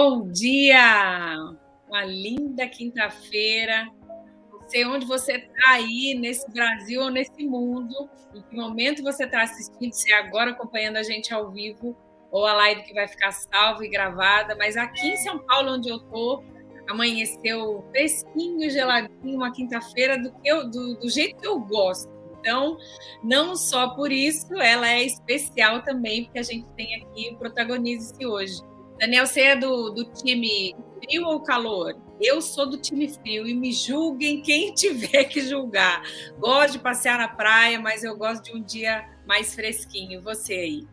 Bom dia! Uma linda quinta-feira. Não sei onde você está aí, nesse Brasil ou nesse mundo, em que momento você está assistindo, se é agora acompanhando a gente ao vivo, ou a live que vai ficar salva e gravada, mas aqui em São Paulo, onde eu estou, amanheceu fresquinho, geladinho, uma quinta-feira do jeito que eu gosto. Então, não só por isso, ela é especial também, porque a gente tem aqui o Protagonize-se hoje. Daniel, você é do time frio ou calor? Eu sou do time frio e me julguem quem tiver que julgar. Gosto de passear na praia, mas eu gosto de um dia mais fresquinho. Você aí?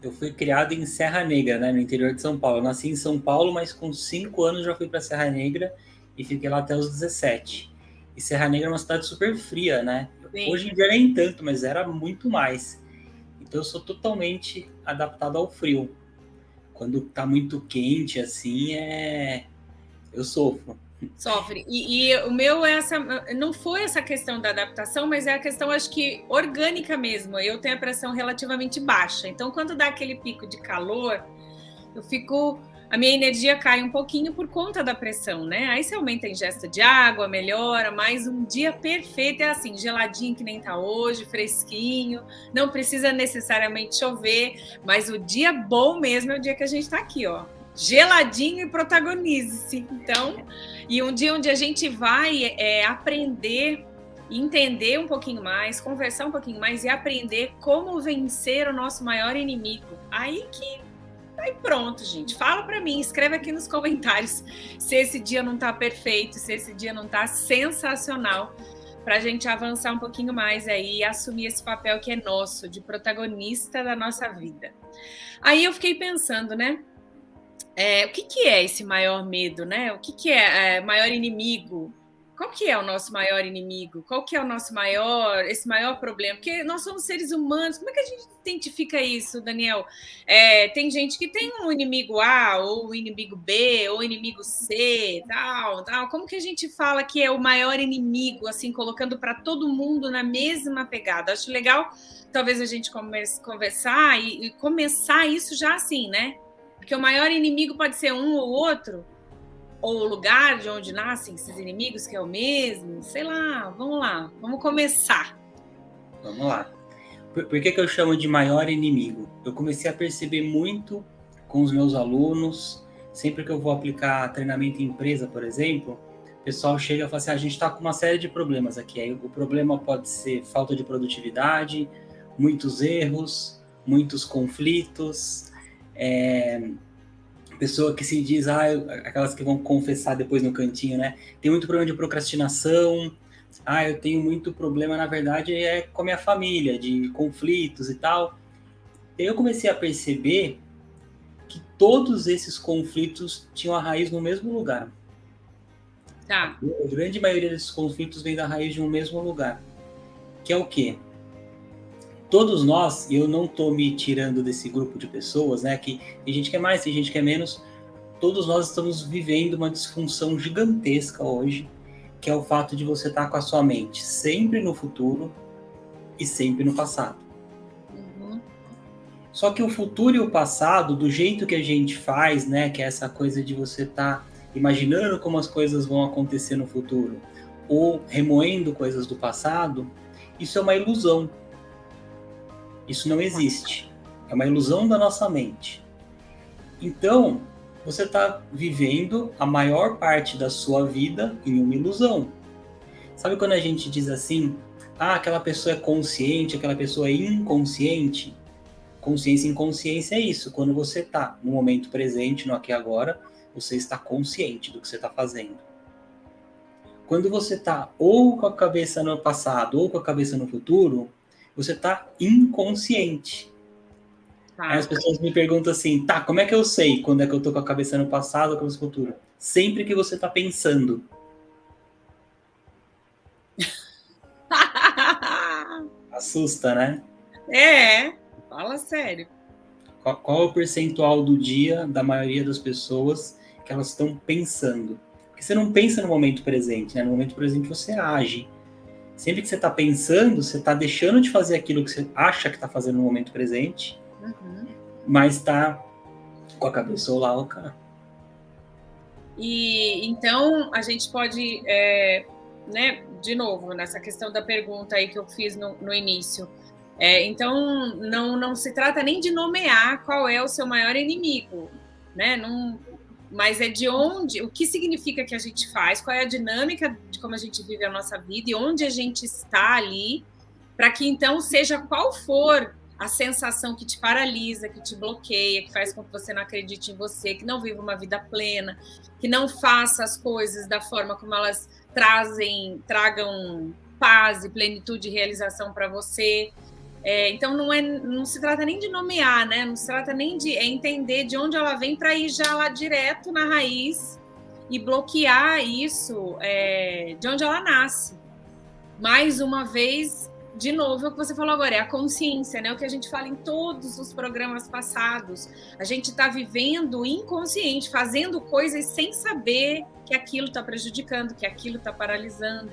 Eu fui criado em Serra Negra, né, no interior de São Paulo. Eu nasci em São Paulo, mas com 5 anos já fui para Serra Negra e fiquei lá até os 17. E Serra Negra é uma cidade super fria, né? Sim. Hoje em dia nem tanto, mas era muito mais. Então eu sou totalmente adaptado ao frio. Quando tá muito quente, assim, eu sofro. Sofre. E o meu não foi essa questão da adaptação, mas é a questão, acho que, orgânica mesmo. Eu tenho a pressão relativamente baixa. Então, quando dá aquele pico de calor, eu fico. A minha energia cai um pouquinho por conta da pressão, né? Aí você aumenta a ingesta de água, melhora, mas um dia perfeito é assim, geladinho que nem tá hoje, fresquinho, não precisa necessariamente chover, mas o dia bom mesmo é o dia que a gente tá aqui, ó. Geladinho e protagonize-se. Então, e um dia onde a gente vai aprender, entender um pouquinho mais, conversar um pouquinho mais e aprender como vencer o nosso maior inimigo. Aí pronto, gente. Fala para mim, escreve aqui nos comentários se esse dia não tá perfeito, se esse dia não tá sensacional, para a gente avançar um pouquinho mais aí e assumir esse papel que é nosso, de protagonista da nossa vida. Aí eu fiquei pensando, né? O que é esse maior medo, né? O que é maior inimigo? Qual que é o nosso maior inimigo? Qual que é o nosso esse maior problema? Porque nós somos seres humanos. Como é que a gente identifica isso, Daniel? Tem gente que tem um inimigo A, ou um inimigo B, ou inimigo C, tal. Como que a gente fala que é o maior inimigo, assim, colocando para todo mundo na mesma pegada? Acho legal, talvez a gente comece a conversar e começar isso já assim, né? Porque o maior inimigo pode ser um ou outro, ou o lugar de onde nascem esses inimigos, que é o mesmo, sei lá, vamos começar. Vamos lá. Por que eu chamo de maior inimigo? Eu comecei a perceber muito com os meus alunos, sempre que eu vou aplicar treinamento em empresa, por exemplo, o pessoal chega e fala assim, a gente está com uma série de problemas aqui. Aí o problema pode ser falta de produtividade, muitos erros, muitos conflitos, pessoa que se diz, aquelas que vão confessar depois no cantinho, né? Tem muito problema de procrastinação, eu tenho muito problema, na verdade, com a minha família, de conflitos e tal. E aí eu comecei a perceber que todos esses conflitos tinham a raiz no mesmo lugar. Tá. A grande maioria desses conflitos vem da raiz de um mesmo lugar. Que é o quê? Todos nós, e eu não estou me tirando desse grupo de pessoas, né? Que tem gente que é mais, tem gente que é menos. Todos nós estamos vivendo uma disfunção gigantesca hoje, que é o fato de você estar com a sua mente sempre no futuro e sempre no passado. Uhum. Só que o futuro e o passado, do jeito que a gente faz, né, que é essa coisa de você estar imaginando como as coisas vão acontecer no futuro, ou remoendo coisas do passado, isso é uma ilusão. Isso não existe. É uma ilusão da nossa mente. Então, você está vivendo a maior parte da sua vida em uma ilusão. Sabe quando a gente diz assim, aquela pessoa é consciente, aquela pessoa é inconsciente? Consciência e inconsciência é isso. Quando você está no momento presente, no aqui e agora, você está consciente do que você está fazendo. Quando você está ou com a cabeça no passado ou com a cabeça no futuro, você está inconsciente. Tá. Aí as pessoas me perguntam assim, como é que eu sei quando é que eu tô com a cabeça no passado ou com a cabeça no futuro? Sempre que você tá pensando. Assusta, né? Fala sério. Qual é o percentual do dia da maioria das pessoas que elas estão pensando? Porque você não pensa no momento presente, né? No momento presente você age. Sempre que você está pensando, você está deixando de fazer aquilo que você acha que está fazendo no momento presente, mas está com a cabeça lá, cara. E então a gente pode, né, de novo, nessa questão da pergunta aí que eu fiz no início. Então não se trata nem de nomear qual é o seu maior inimigo, né? Mas é de onde, o que significa que a gente faz, qual é a dinâmica de como a gente vive a nossa vida e onde a gente está ali, para que então seja qual for a sensação que te paralisa, que te bloqueia, que faz com que você não acredite em você, que não viva uma vida plena, que não faça as coisas da forma como elas tragam paz e plenitude e realização para você. Então não se trata nem de nomear, né? Não se trata nem de entender de onde ela vem para ir já lá direto na raiz e bloquear isso de onde ela nasce. Mais uma vez, de novo, é o que você falou agora, é a consciência, né? O que a gente fala em todos os programas passados. A gente está vivendo inconsciente, fazendo coisas sem saber que aquilo está prejudicando, que aquilo está paralisando.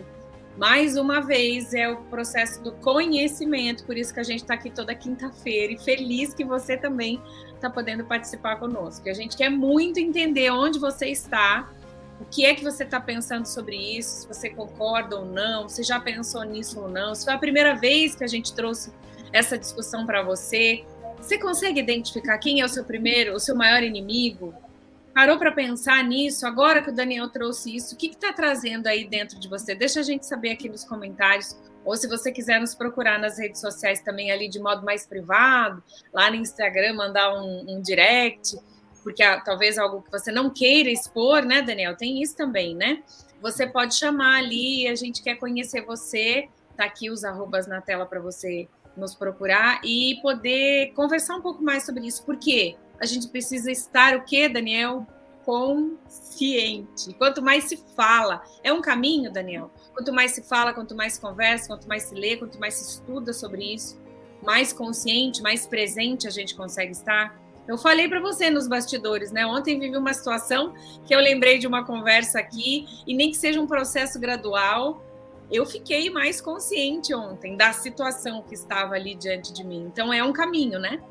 Mais uma vez, é o processo do conhecimento, por isso que a gente está aqui toda quinta-feira, e feliz que você também está podendo participar conosco. A gente quer muito entender onde você está, o que é que você está pensando sobre isso, se você concorda ou não, se já pensou nisso ou não, se foi a primeira vez que a gente trouxe essa discussão para você. Você consegue identificar quem é o seu maior inimigo? Parou para pensar nisso? Agora que o Daniel trouxe isso, o que está trazendo aí dentro de você? Deixa a gente saber aqui nos comentários, ou se você quiser nos procurar nas redes sociais também ali de modo mais privado, lá no Instagram, mandar um direct, porque talvez algo que você não queira expor, né, Daniel? Tem isso também, né? Você pode chamar ali, a gente quer conhecer você, tá aqui os arrobas na tela para você nos procurar e poder conversar um pouco mais sobre isso. Por quê? A gente precisa estar o quê, Daniel? Consciente. Quanto mais se fala, é um caminho, Daniel? Quanto mais se fala, quanto mais se conversa, quanto mais se lê, quanto mais se estuda sobre isso, mais consciente, mais presente a gente consegue estar. Eu falei para você nos bastidores, né? Ontem vivi uma situação que eu lembrei de uma conversa aqui, e nem que seja um processo gradual, eu fiquei mais consciente ontem da situação que estava ali diante de mim. Então é um caminho, né?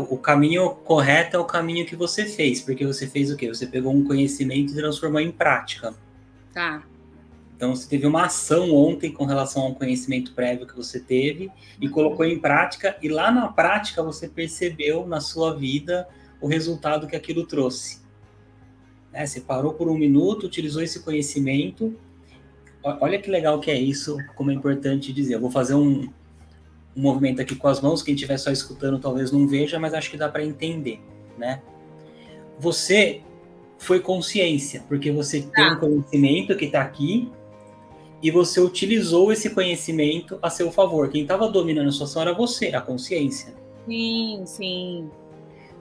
O caminho correto é o caminho que você fez, porque você fez o quê? Você pegou um conhecimento e transformou em prática. Tá. Então, você teve uma ação ontem com relação ao conhecimento prévio que você teve e colocou em prática, e lá na prática você percebeu na sua vida o resultado que aquilo trouxe. Né? Você parou por um minuto, utilizou esse conhecimento. Olha que legal que é isso, como é importante dizer. Eu vou fazer um movimento aqui com as mãos, quem estiver só escutando talvez não veja, mas acho que dá para entender, né? Você foi consciência, porque você tem um conhecimento que está aqui, e você utilizou esse conhecimento a seu favor. Quem estava dominando a situação era você, a consciência. Sim, sim.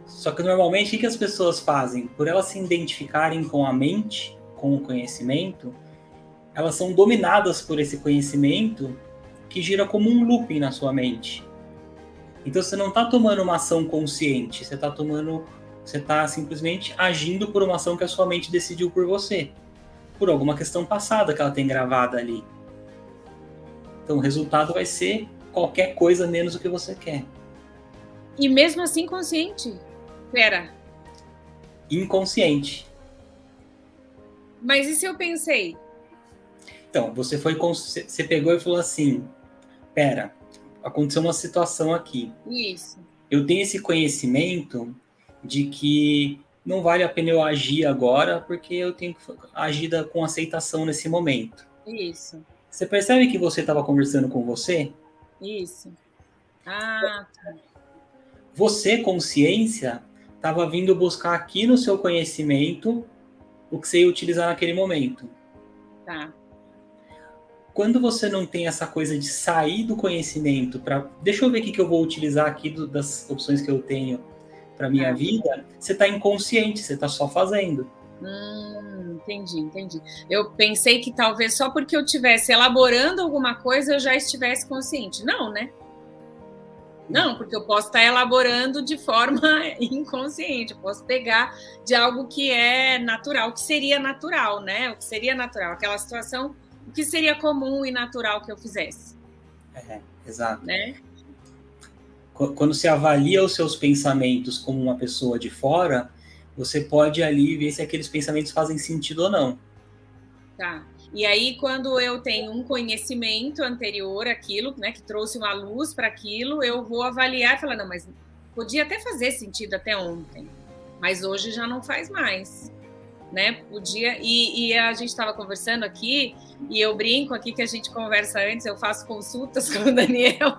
Só que normalmente o que as pessoas fazem? Por elas se identificarem com a mente, com o conhecimento, elas são dominadas por esse conhecimento que gira como um looping na sua mente. Então você não está tomando uma ação consciente, você está simplesmente agindo por uma ação que a sua mente decidiu por você, por alguma questão passada que ela tem gravada ali. Então o resultado vai ser qualquer coisa menos o que você quer. E mesmo assim consciente? Pera. Inconsciente. Mas e se eu pensei? Então, você pegou e falou assim, pera, aconteceu uma situação aqui. Isso. Eu tenho esse conhecimento de que não vale a pena eu agir agora, porque eu tenho que agir com aceitação nesse momento. Isso. Você percebe que você estava conversando com você? Isso. Ah, tá. Você, consciência, estava vindo buscar aqui no seu conhecimento o que você ia utilizar naquele momento. Tá. Quando você não tem essa coisa de sair do conhecimento para, deixa eu ver o que eu vou utilizar aqui das opções que eu tenho para minha vida, você está inconsciente, você está só fazendo. Entendi. Eu pensei que talvez só porque eu estivesse elaborando alguma coisa eu já estivesse consciente. Não, né? Não, porque eu posso estar elaborando de forma inconsciente, eu posso pegar de algo que é natural, que seria natural, né? O que seria natural, aquela situação, o que seria comum e natural que eu fizesse. Exato. Né? Quando você avalia os seus pensamentos como uma pessoa de fora, você pode ali ver se aqueles pensamentos fazem sentido ou não. Tá. E aí, quando eu tenho um conhecimento anterior àquilo, né, que trouxe uma luz para aquilo, eu vou avaliar e falar, não, mas podia até fazer sentido até ontem, mas hoje já não faz mais, né? Podia. E a gente estava conversando aqui, e eu brinco aqui que a gente conversa antes, eu faço consultas com o Daniel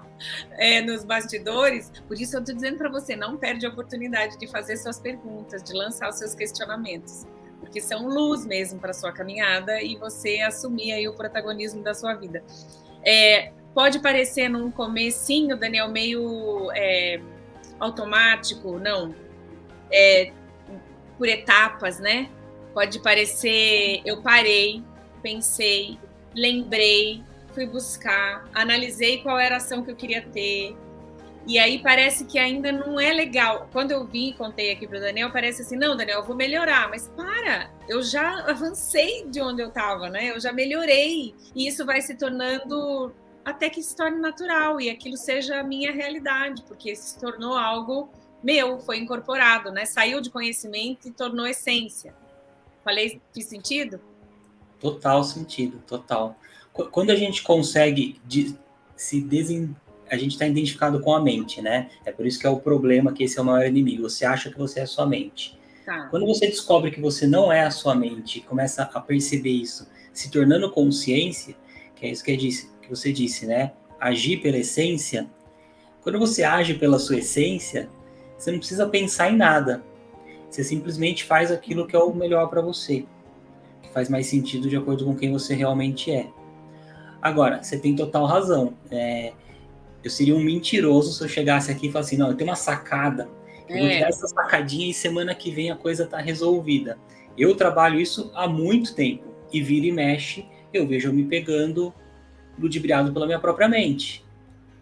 nos bastidores, por isso eu estou dizendo para você, não perde a oportunidade de fazer suas perguntas, de lançar os seus questionamentos, porque são luz mesmo para a sua caminhada e você assumir aí o protagonismo da sua vida. Pode parecer num comecinho, Daniel, meio automático, não, por etapas, né? Pode parecer, eu parei, pensei, lembrei, fui buscar, analisei qual era a ação que eu queria ter. E aí parece que ainda não é legal. Quando eu vim e contei aqui para o Daniel, parece assim, não, Daniel, eu vou melhorar. Mas eu já avancei de onde eu estava, né? Eu já melhorei. E isso vai se tornando, até que se torne natural. E aquilo seja a minha realidade, porque se tornou algo meu, foi incorporado, né? Saiu de conhecimento e tornou essência. Fiz sentido? Total sentido, total. Quando a gente consegue a gente está identificado com a mente, né? É por isso que é o problema, que esse é o maior inimigo. Você acha que você é a sua mente. Tá. Quando você descobre que você não é a sua mente, começa a perceber isso, se tornando consciência, que é isso que você disse, né? Agir pela essência. Quando você age pela sua essência, você não precisa pensar em nada. Você simplesmente faz aquilo que é o melhor para você, que faz mais sentido de acordo com quem você realmente é. Agora, você tem total razão. Eu seria um mentiroso se eu chegasse aqui e falasse assim, não, eu tenho uma sacada, eu vou te dar essa sacadinha e semana que vem a coisa está resolvida. Eu trabalho isso há muito tempo, e vira e mexe, eu vejo eu me pegando ludibriado pela minha própria mente.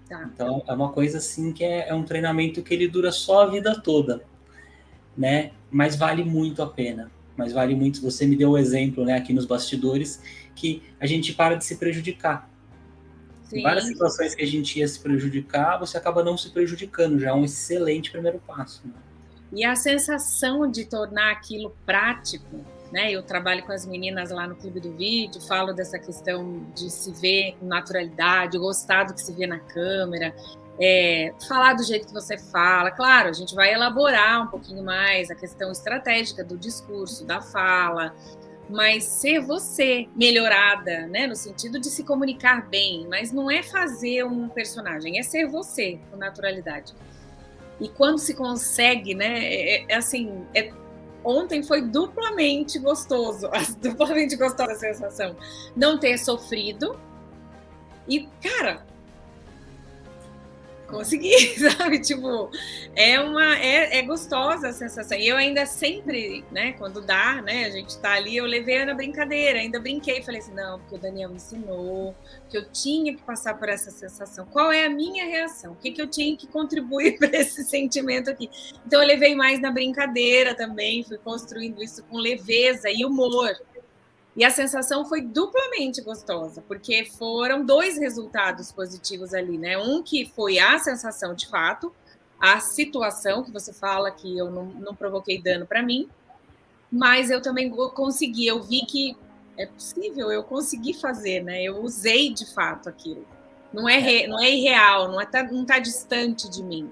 Tá. Então, é uma coisa assim que é um treinamento que ele dura só a vida toda, né? Mas vale muito a pena. Mas vale muito, você me deu o exemplo, né, aqui nos bastidores, que a gente para de se prejudicar. Sim. Em várias situações que a gente ia se prejudicar, você acaba não se prejudicando, já é um excelente primeiro passo. Né? E a sensação de tornar aquilo prático, né? Eu trabalho com as meninas lá no Clube do Vídeo, falo dessa questão de se ver com naturalidade, gostar do que se vê na câmera, falar do jeito que você fala. Claro, a gente vai elaborar um pouquinho mais a questão estratégica do discurso, da fala, mas ser você melhorada, né, no sentido de se comunicar bem, mas não é fazer um personagem, é ser você com naturalidade. E quando se consegue, né, ontem foi duplamente gostoso, duplamente gostosa a sensação, não ter sofrido e, cara, consegui, sabe? Tipo, é gostosa a sensação. E eu ainda sempre, né, quando dá, né, a gente tá ali, eu levei na brincadeira, ainda brinquei, falei assim, não, porque o Daniel me ensinou que eu tinha que passar por essa sensação. Qual é a minha reação? O que eu tinha que contribuir para esse sentimento aqui? Então eu levei mais na brincadeira também, fui construindo isso com leveza e humor. E a sensação foi duplamente gostosa, porque foram 2 resultados positivos ali, né? Um que foi a sensação de fato, a situação que você fala que eu não provoquei dano para mim, mas eu também consegui, eu vi que é possível, eu consegui fazer, né? Eu usei de fato aquilo. Não é irreal, não tá distante de mim.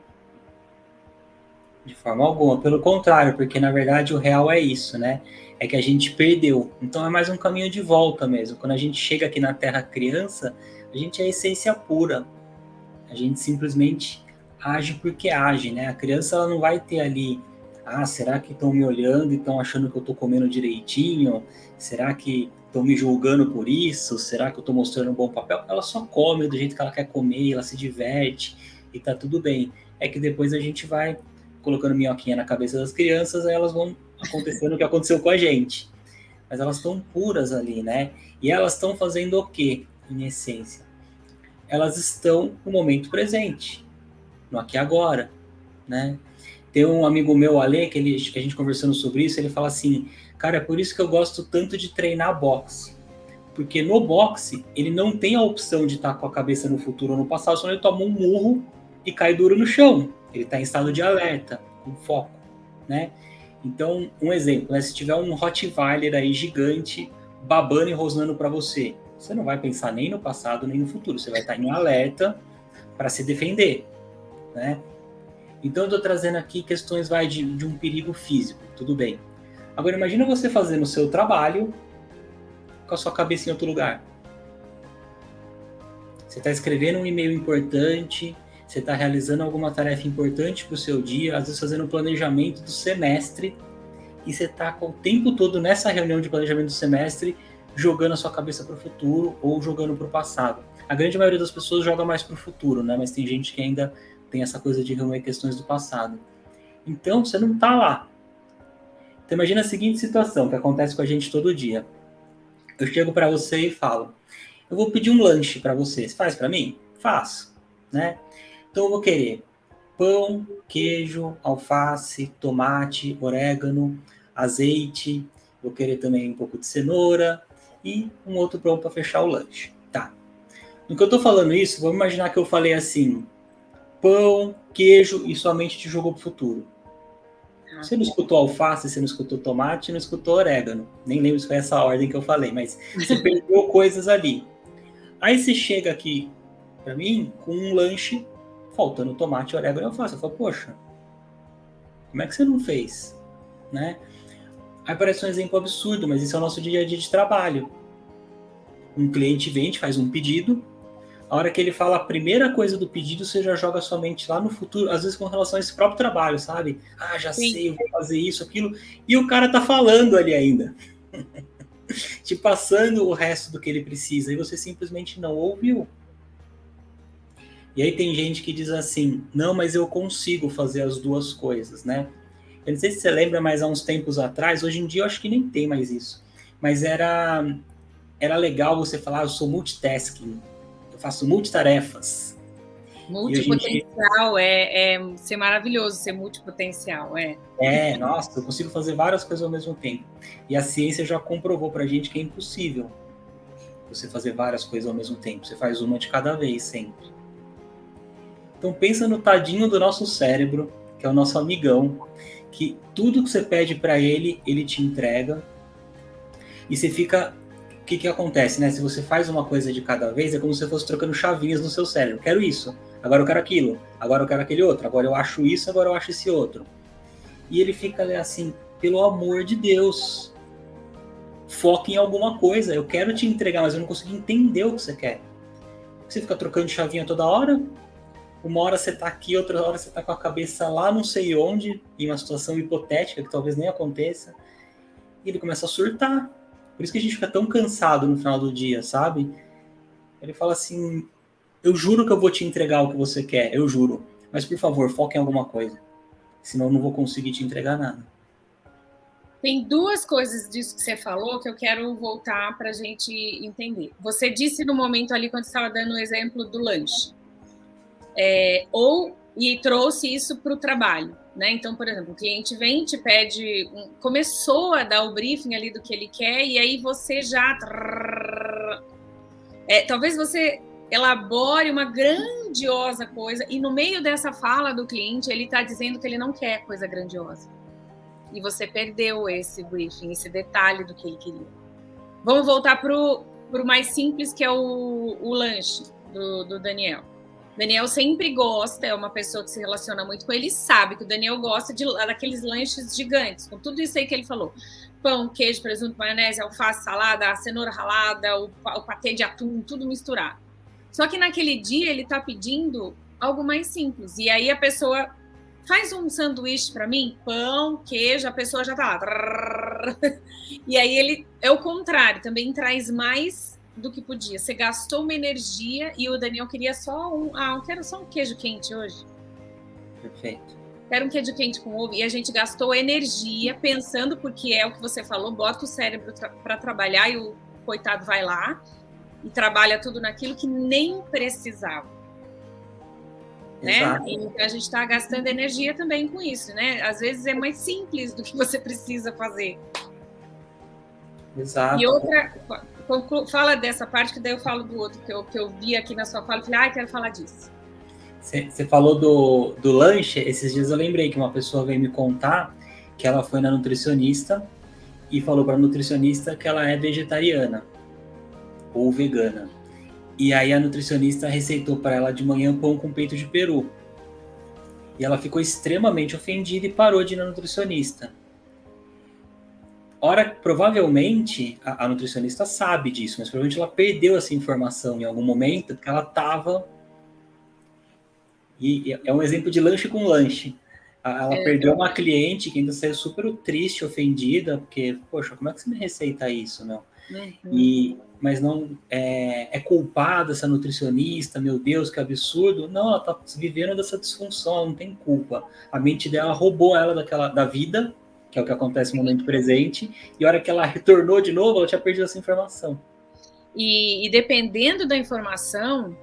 De forma alguma, pelo contrário, porque na verdade o real é isso, né? É que a gente perdeu. Então é mais um caminho de volta mesmo. Quando a gente chega aqui na Terra criança, a gente é a essência pura. A gente simplesmente age porque age, né? A criança ela não vai ter ali, será que estão me olhando e estão achando que eu estou comendo direitinho? Será que estão me julgando por isso? Será que eu estou mostrando um bom papel? Ela só come do jeito que ela quer comer, ela se diverte e tá tudo bem. É que depois a gente vai colocando minhoquinha na cabeça das crianças, aí elas vão acontecendo o que aconteceu com a gente. Mas elas estão puras ali, né? E elas estão fazendo o quê, em essência? Elas estão no momento presente, no aqui e agora, né? Tem um amigo meu, Ale, que a gente conversando sobre isso, ele fala assim, cara, é por isso que eu gosto tanto de treinar boxe. Porque no boxe, ele não tem a opção de estar com a cabeça no futuro ou no passado, só ele toma um murro e cai duro no chão. Ele está em estado de alerta, com foco, né? Então, um exemplo, né? Se tiver um Rottweiler aí gigante, babando e rosnando para você, você não vai pensar nem no passado, nem no futuro. Você vai estar em alerta para se defender, né? Então, eu estou trazendo aqui questões de um perigo físico, tudo bem. Agora, imagina você fazendo o seu trabalho com a sua cabeça em outro lugar. Você está escrevendo um e-mail importante, você está realizando alguma tarefa importante para o seu dia, às vezes fazendo um planejamento do semestre, e você está o tempo todo nessa reunião de planejamento do semestre, jogando a sua cabeça para o futuro ou jogando para o passado. A grande maioria das pessoas joga mais para o futuro, né? Mas tem gente que ainda tem essa coisa de remoer questões do passado. Então, você não está lá. Então, imagina a seguinte situação que acontece com a gente todo dia. Eu chego para você e falo, eu vou pedir um lanche para você. Você faz para mim? Faço, né? Então eu vou querer pão, queijo, alface, tomate, orégano, azeite. Vou querer também um pouco de cenoura e um outro pão para fechar o lanche. Tá. No que eu tô falando isso, vamos imaginar que eu falei assim, pão, queijo e somente te jogou pro futuro. Você não escutou alface, você não escutou tomate, não escutou orégano. Nem lembro se foi essa ordem que eu falei, mas você perdeu coisas ali. Aí você chega aqui para mim com um lanche faltando tomate, orégano e alface. Eu falo, poxa, como é que você não fez? Né? Aí parece um exemplo absurdo, mas isso é o nosso dia a dia de trabalho. Um cliente vem, te faz um pedido, a hora que ele fala a primeira coisa do pedido, você já joga sua mente lá no futuro, às vezes com relação a esse próprio trabalho, sabe? Ah, já Sim. sei, eu vou fazer isso, aquilo. E o cara tá falando ali ainda. Te passando o resto do que ele precisa, e você simplesmente não ouviu. E aí tem gente que diz assim, não, mas eu consigo fazer as duas coisas, né? Eu não sei se você lembra, mas há uns tempos atrás, hoje em dia eu acho que nem tem mais isso, mas era legal você falar, eu sou multitasking, eu faço multitarefas. Multipotencial, é ser maravilhoso ser multipotencial, nossa, eu consigo fazer várias coisas ao mesmo tempo. E a ciência já comprovou pra gente que é impossível você fazer várias coisas ao mesmo tempo. Você faz uma de cada vez, sempre. Então pensa no tadinho do nosso cérebro, que é o nosso amigão, que tudo que você pede pra ele, ele te entrega. E você fica... O que acontece, né? Se você faz uma coisa de cada vez, é como se você fosse trocando chavinhas no seu cérebro. Quero isso, agora eu quero aquilo, agora eu quero aquele outro, agora eu acho isso, agora eu acho esse outro. E ele fica assim, pelo amor de Deus, foca em alguma coisa. Eu quero te entregar, mas eu não consigo entender o que você quer. Você fica trocando chavinha toda hora, uma hora você tá aqui, outra hora você tá com a cabeça lá não sei onde, em uma situação hipotética que talvez nem aconteça, e ele começa a surtar. Por isso que a gente fica tão cansado no final do dia, sabe? Ele fala assim, eu juro que eu vou te entregar o que você quer, eu juro. Mas, por favor, foca em alguma coisa. Senão eu não vou conseguir te entregar nada. Tem duas coisas disso que você falou que eu quero voltar para a gente entender. Você disse no momento ali, quando você estava dando o exemplo do lanche. E trouxe isso para o trabalho. Né? Então, por exemplo, o cliente vem, te pede, começou a dar o briefing ali do que ele quer, e aí você já... talvez você elabore uma grandiosa coisa, e no meio dessa fala do cliente, ele está dizendo que ele não quer coisa grandiosa. E você perdeu esse briefing, esse detalhe do que ele queria. Vamos voltar para o mais simples, que é o lanche do Daniel. Daniel sempre gosta, é uma pessoa que se relaciona muito com ele, sabe que o Daniel gosta daqueles lanches gigantes, com tudo isso aí que ele falou. Pão, queijo, presunto, maionese, alface, salada, cenoura ralada, o patê de atum, tudo misturado. Só que naquele dia ele tá pedindo algo mais simples. E aí a pessoa faz um sanduíche para mim, pão, queijo, a pessoa já tá lá. E aí ele é o contrário, também traz mais do que podia. Você gastou uma energia e o Daniel queria só eu quero só um queijo quente hoje. Perfeito. Quero um queijo quente com ovo. E a gente gastou energia pensando, porque é o que você falou, bota o cérebro para trabalhar e o coitado vai lá e trabalha tudo naquilo que nem precisava. Né? Então a gente está gastando energia também com isso, né? Às vezes é mais simples do que você precisa fazer. Exato. E outra... Fala dessa parte, que daí eu falo do outro, que eu vi aqui na sua fala, e falei, quero falar disso. Você falou do lanche, esses dias eu lembrei que uma pessoa veio me contar que ela foi na nutricionista e falou para a nutricionista que ela é vegetariana ou vegana. E aí a nutricionista receitou para ela de manhã pão com peito de peru. E ela ficou extremamente ofendida e parou de ir na nutricionista. Provavelmente a nutricionista sabe disso, mas provavelmente ela perdeu essa informação em algum momento, porque ela estava... E é um exemplo de lanche com lanche. Ela perdeu uma cliente que ainda saiu super triste, ofendida, porque, poxa, como é que você me receita isso, meu? Mas não é culpada essa nutricionista, meu Deus, que absurdo. Não, ela está vivendo dessa disfunção, ela não tem culpa. A mente dela roubou ela da vida, que é o que acontece no momento presente, e a hora que ela retornou de novo, ela tinha perdido essa informação. E dependendo da informação,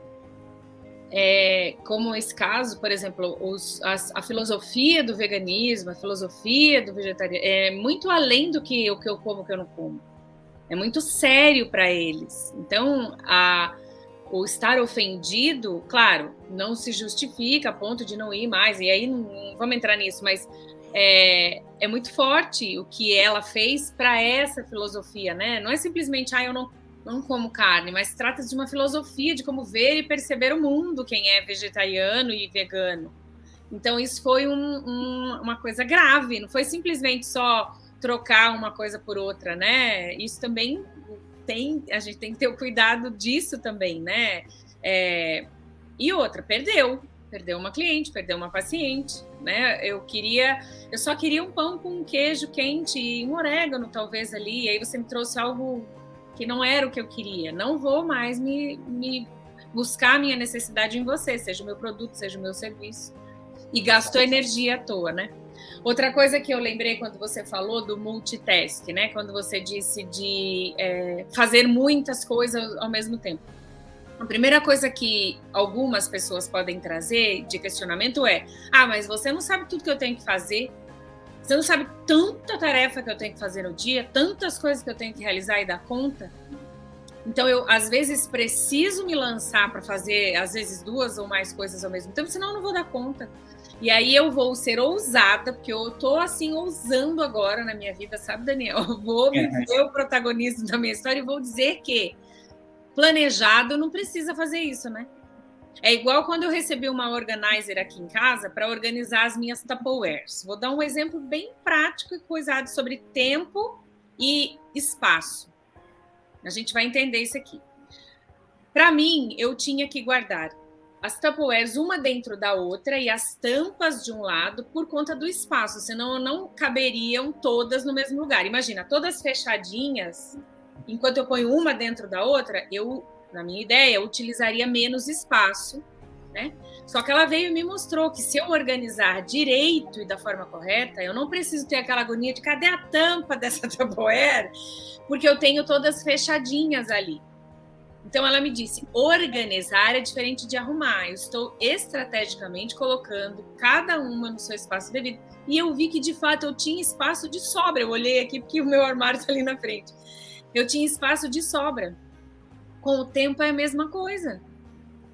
como esse caso, por exemplo, a filosofia do veganismo, a filosofia do vegetarianismo, é muito além do que o que eu como, o que eu não como. É muito sério para eles. Então, o estar ofendido, claro, não se justifica a ponto de não ir mais, e aí não vamos entrar nisso, mas é muito forte o que ela fez para essa filosofia, né? Não é simplesmente, eu não como carne, mas trata de uma filosofia de como ver e perceber o mundo, quem é vegetariano e vegano. Então, isso foi uma coisa grave, não foi simplesmente só trocar uma coisa por outra, né? Isso também a gente tem que ter o cuidado disso também, né? E outra, perdeu uma cliente, perdeu uma paciente, né? Eu só queria um pão com queijo quente e um orégano, talvez, ali, e aí você me trouxe algo que não era o que eu queria. Não vou mais me buscar a minha necessidade em você, seja o meu produto, seja o meu serviço. E gastou energia à toa, né? Outra coisa que eu lembrei quando você falou do multitask, né? Quando você disse de fazer muitas coisas ao mesmo tempo. A primeira coisa que algumas pessoas podem trazer de questionamento mas você não sabe tudo que eu tenho que fazer? Você não sabe tanta tarefa que eu tenho que fazer no dia, tantas coisas que eu tenho que realizar e dar conta? Então, eu, às vezes, preciso me lançar para fazer, às vezes, 2 ou mais coisas ao mesmo tempo, senão eu não vou dar conta. E aí eu vou ser ousada, porque eu tô, assim, ousando agora na minha vida, sabe, Daniel? Eu vou viver o protagonismo da minha história e vou dizer que planejado não precisa fazer isso, né? É igual quando eu recebi uma organizer aqui em casa para organizar as minhas Tupperwares. Vou dar um exemplo bem prático e coisado sobre tempo e espaço. A gente vai entender isso aqui. Para mim, eu tinha que guardar as Tupperwares uma dentro da outra e as tampas de um lado por conta do espaço, senão não caberiam todas no mesmo lugar. Imagina, todas fechadinhas, enquanto eu ponho uma dentro da outra, na minha ideia, eu utilizaria menos espaço, né? Só que ela veio e me mostrou que se eu organizar direito e da forma correta, eu não preciso ter aquela agonia de cadê a tampa dessa Tupperware, porque eu tenho todas fechadinhas ali. Então, ela me disse, organizar é diferente de arrumar. Eu estou estrategicamente colocando cada uma no seu espaço devido. E eu vi que, de fato, eu tinha espaço de sobra. Eu olhei aqui porque o meu armário está ali na frente. Eu tinha espaço de sobra. Com o tempo é a mesma coisa.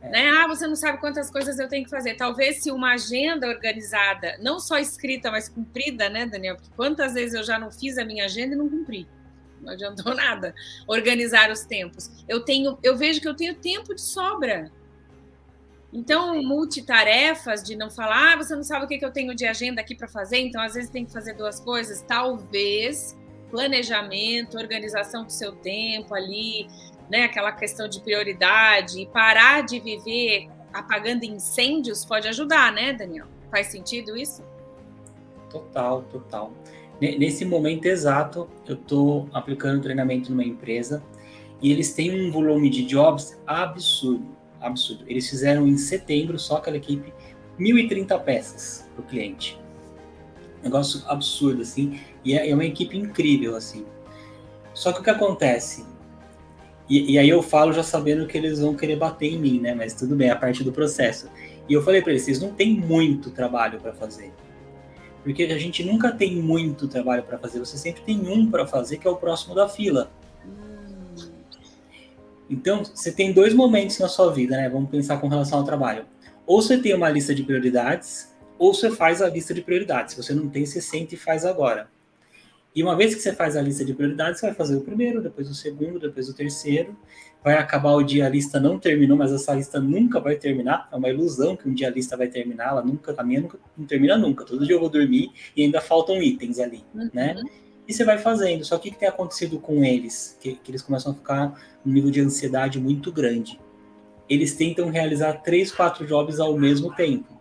Né? Você não sabe quantas coisas eu tenho que fazer. Talvez se uma agenda organizada, não só escrita, mas cumprida, né, Daniel? Porque quantas vezes eu já não fiz a minha agenda e não cumpri. Não adiantou nada organizar os tempos. Eu vejo que eu tenho tempo de sobra. Então, multitarefas de não falar, você não sabe o que eu tenho de agenda aqui para fazer, então às vezes tem que fazer 2 coisas. Talvez planejamento, organização do seu tempo ali, né? Aquela questão de prioridade, e parar de viver apagando incêndios pode ajudar, né, Daniel? Faz sentido isso? Total. Nesse momento exato, eu estou aplicando treinamento numa empresa e eles têm um volume de jobs absurdo. Eles fizeram em setembro, só aquela equipe, 1.030 peças para o cliente. Negócio absurdo, assim, e é uma equipe incrível, assim. Só que o que acontece? E aí eu falo já sabendo que eles vão querer bater em mim, né? Mas tudo bem, é a parte do processo. E eu falei para eles, vocês não têm muito trabalho para fazer. Porque a gente nunca tem muito trabalho para fazer, você sempre tem um para fazer, que é o próximo da fila. Então, você tem 2 momentos na sua vida, né? Vamos pensar com relação ao trabalho. Ou você tem uma lista de prioridades, ou você faz a lista de prioridades. Se você não tem, você senta e faz agora. E uma vez que você faz a lista de prioridades, você vai fazer o primeiro, depois o segundo, depois o terceiro. Vai acabar o dia, a lista não terminou, mas essa lista nunca vai terminar. É uma ilusão que um dia a lista vai terminar. A minha nunca, não termina nunca. Todo dia eu vou dormir e ainda faltam itens ali, né? E você vai fazendo. Só que o que tem acontecido com eles? Que eles começam a ficar num nível de ansiedade muito grande. Eles tentam realizar 3, 4 jobs ao mesmo tempo.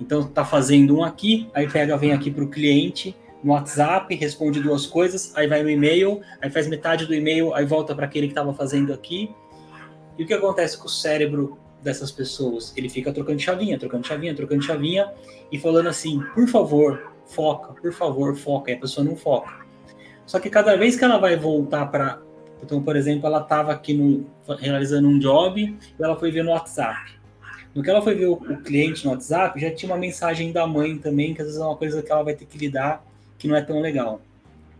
Então, tá fazendo um aqui, aí vem aqui para o cliente, no WhatsApp, responde 2 coisas, aí vai no e-mail, aí faz metade do e-mail, aí volta para aquele que estava fazendo aqui. E o que acontece com o cérebro dessas pessoas? Ele fica trocando chavinha, e falando assim, por favor, foca, e a pessoa não foca. Só que cada vez que ela vai voltar para... Então, por exemplo, ela estava aqui realizando um job, e ela foi ver no WhatsApp. No que ela foi ver o cliente no WhatsApp, já tinha uma mensagem da mãe também, que às vezes é uma coisa que ela vai ter que lidar, que não é tão legal.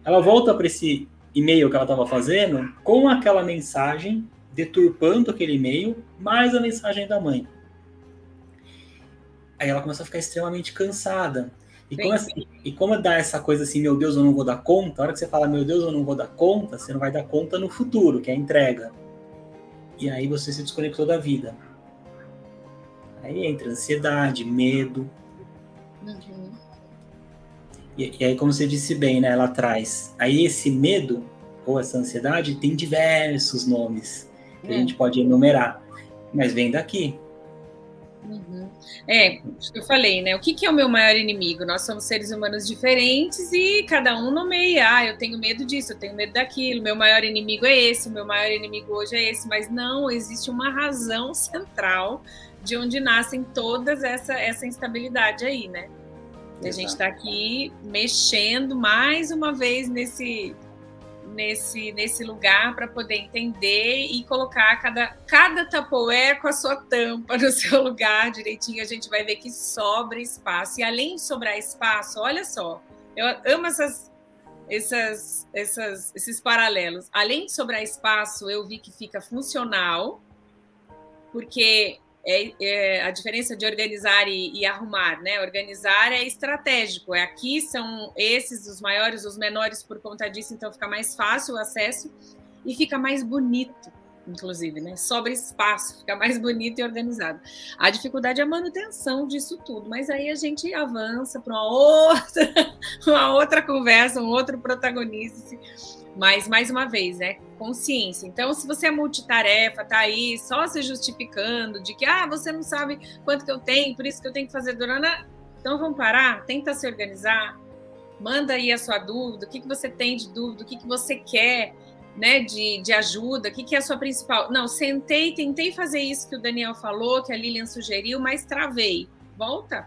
Ela volta para esse e-mail que ela estava fazendo com aquela mensagem, deturpando aquele e-mail, mais a mensagem da mãe. Aí ela começa a ficar extremamente cansada. E como dá essa coisa assim, meu Deus, eu não vou dar conta, a hora que você fala, meu Deus, eu não vou dar conta, você não vai dar conta no futuro, que é a entrega. E aí você se desconectou da vida. Aí entra ansiedade, medo. E aí, como você disse bem, né, lá atrás, aí esse medo ou essa ansiedade tem diversos nomes que a gente pode enumerar, mas vem daqui. Eu falei, né? O que é o meu maior inimigo? Nós somos seres humanos diferentes e cada um nomeia. Eu tenho medo disso, eu tenho medo daquilo. Meu maior inimigo é esse, o meu maior inimigo hoje é esse. Mas não, existe uma razão central de onde nascem todas essa instabilidade aí, né? E a gente está aqui mexendo mais uma vez nesse lugar para poder entender e colocar cada Tupperware com a sua tampa no seu lugar direitinho. A gente vai ver que sobra espaço. E além de sobrar espaço, olha só, eu amo esses paralelos. Além de sobrar espaço, eu vi que fica funcional, porque a diferença de organizar e arrumar, né? Organizar é estratégico. Aqui são esses os maiores, os menores por conta disso, então fica mais fácil o acesso e fica mais bonito, inclusive, né? Sobra espaço, fica mais bonito e organizado. A dificuldade é a manutenção disso tudo, mas aí a gente avança para uma outra conversa, um outro protagonista. Mas, mais uma vez, né? Consciência. Então, se você é multitarefa, tá aí só se justificando de que você não sabe quanto que eu tenho, por isso que eu tenho que fazer durante... Então, vamos parar? Tenta se organizar. Manda aí a sua dúvida. O que você tem de dúvida? O que você quer, né, de ajuda? O que é a sua principal... Não, tentei fazer isso que o Daniel falou, que a Lilian sugeriu, mas travei. Volta.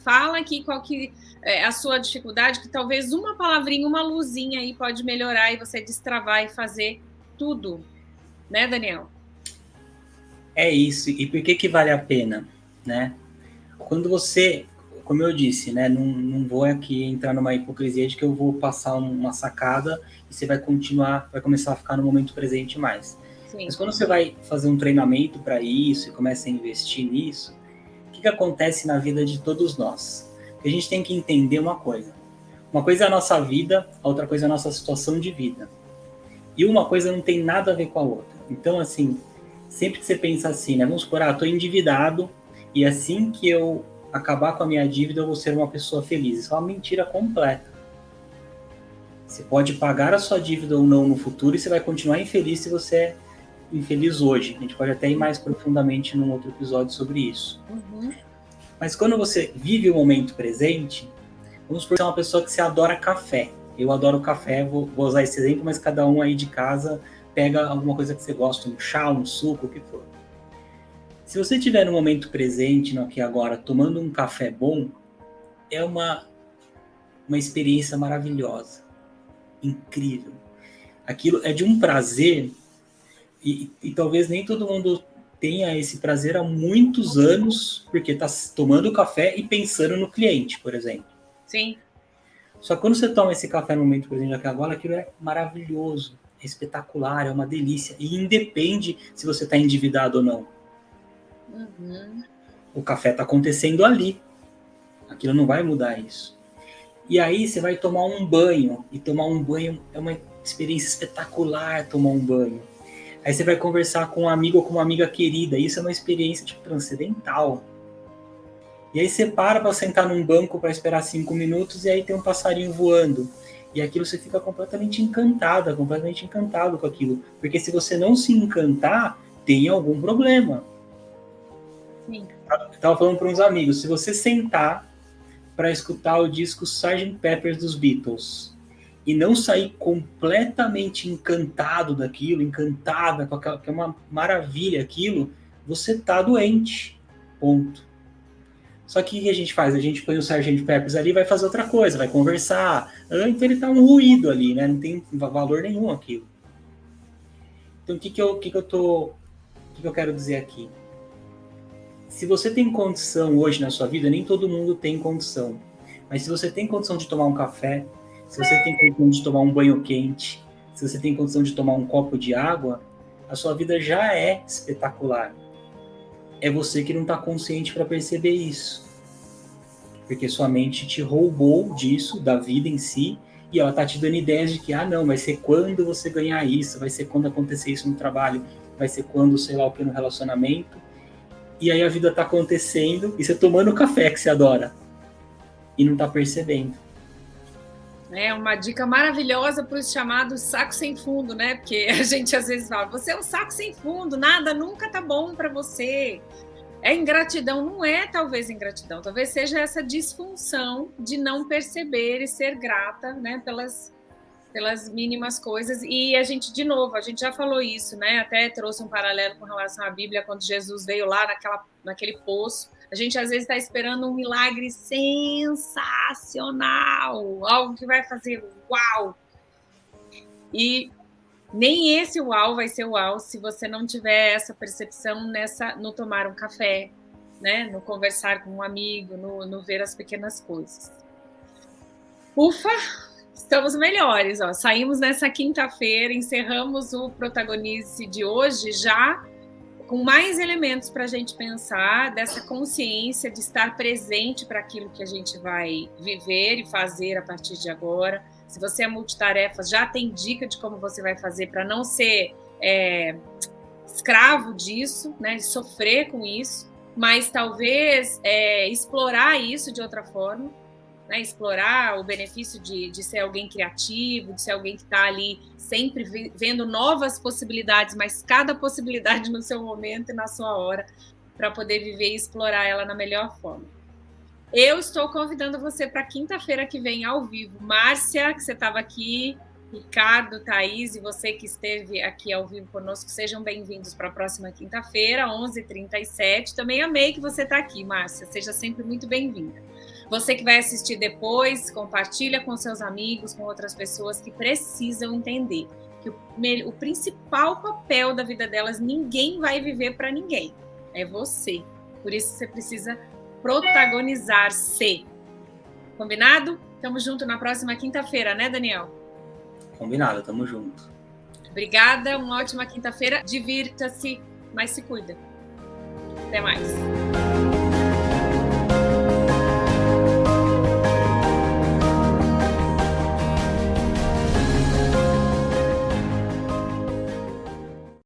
Fala aqui qual que é a sua dificuldade, que talvez uma palavrinha, uma luzinha aí pode melhorar e você destravar e fazer tudo. Né, Daniel? É isso. E por que vale a pena, né? Quando você, como eu disse, né, não vou aqui entrar numa hipocrisia de que eu vou passar uma sacada e você vai começar a ficar no momento presente mais. Sim. Mas quando você vai fazer um treinamento para isso e começa a investir nisso, o que acontece na vida de todos nós? A gente tem que entender uma coisa. Uma coisa é a nossa vida, a outra coisa é a nossa situação de vida. E uma coisa não tem nada a ver com a outra. Então, assim, sempre que você pensa assim, né? Vamos supor, estou endividado e assim que eu acabar com a minha dívida, eu vou ser uma pessoa feliz. Isso é uma mentira completa. Você pode pagar a sua dívida ou não no futuro e você vai continuar infeliz se você é infeliz hoje. A gente pode até ir mais profundamente num outro episódio sobre isso. Mas quando você vive o momento presente, vamos supor que você é uma pessoa que você adora café. Eu adoro café, vou usar esse exemplo, mas cada um aí de casa pega alguma coisa que você gosta, um chá, um suco, o que for. Se você estiver no momento presente, no aqui e agora, tomando um café bom, é uma experiência maravilhosa, incrível. Aquilo é de um prazer e talvez nem todo mundo tenha esse prazer há muitos anos, porque está tomando café e pensando no cliente, por exemplo. Sim. Só que quando você toma esse café no momento presente aqui agora, aquilo é maravilhoso, é espetacular, é uma delícia. E independe se você está endividado ou não. O café está acontecendo ali. Aquilo não vai mudar isso. E aí você vai tomar um banho, e tomar um banho é uma experiência espetacular, tomar um banho. Aí você vai conversar com um amigo ou com uma amiga querida, isso é uma experiência tipo, transcendental. E aí você para sentar num banco para esperar 5 minutos e aí tem um passarinho voando. E aquilo você fica completamente encantado com aquilo. Porque se você não se encantar, tem algum problema. Sim. Eu estava falando para uns amigos, se você sentar para escutar o disco Sgt. Pepper dos Beatles e não sair completamente encantado daquilo, encantada com aquela, que é uma maravilha aquilo, você tá doente. Ponto. Só que o que a gente faz? A gente põe o Sgt. Peppers ali e vai fazer outra coisa, vai conversar. Então ele tá um ruído ali, né? Não tem valor nenhum aquilo. Então o que eu quero dizer aqui? Se você tem condição hoje na sua vida, nem todo mundo tem condição. Mas se você tem condição de tomar um café, se você tem condição de tomar um banho quente, se você tem condição de tomar um copo de água, a sua vida já é espetacular. É você que não está consciente para perceber isso. Porque sua mente te roubou disso, da vida em si, e ela está te dando ideias de que, não, vai ser quando você ganhar isso, vai ser quando acontecer isso no trabalho, vai ser quando, sei lá o que, no relacionamento. E aí a vida está acontecendo, e você tomando o café que você adora, e não está percebendo. É uma dica maravilhosa para os chamados saco sem fundo, né? Porque a gente às vezes fala, você é um saco sem fundo, nada nunca tá bom para você. É ingratidão, não é talvez ingratidão, talvez seja essa disfunção de não perceber e ser grata, né, pelas mínimas coisas. E a gente, de novo, a gente já falou isso, né? Até trouxe um paralelo com relação à Bíblia, quando Jesus veio lá naquele poço. A gente às vezes está esperando um milagre sensacional, algo que vai fazer uau. E nem esse uau vai ser uau se você não tiver essa percepção no tomar um café, né? No conversar com um amigo, no ver as pequenas coisas. Ufa! Estamos melhores, ó. Saímos nessa quinta-feira, encerramos o Protagonize de hoje já com mais elementos para a gente pensar, dessa consciência de estar presente para aquilo que a gente vai viver e fazer a partir de agora. Se você é multitarefas, já tem dica de como você vai fazer para não ser escravo disso, né, de sofrer com isso, mas talvez explorar isso de outra forma, né, explorar o benefício de ser alguém criativo, de ser alguém que está ali sempre vendo novas possibilidades, mas cada possibilidade no seu momento e na sua hora, para poder viver e explorar ela na melhor forma. Eu estou convidando você para quinta-feira que vem ao vivo. Márcia, que você estava aqui, Ricardo, Thaís e você que esteve aqui ao vivo conosco, sejam bem-vindos para a próxima quinta-feira, 11h37. Também amei que você está aqui, Márcia. Seja sempre muito bem-vinda. Você que vai assistir depois, compartilha com seus amigos, com outras pessoas que precisam entender que o principal papel da vida delas, ninguém vai viver para ninguém. É você. Por isso você precisa protagonizar-se. Combinado? Tamo junto na próxima quinta-feira, né, Daniel? Combinado, tamo junto. Obrigada, uma ótima quinta-feira. Divirta-se, mas se cuida. Até mais.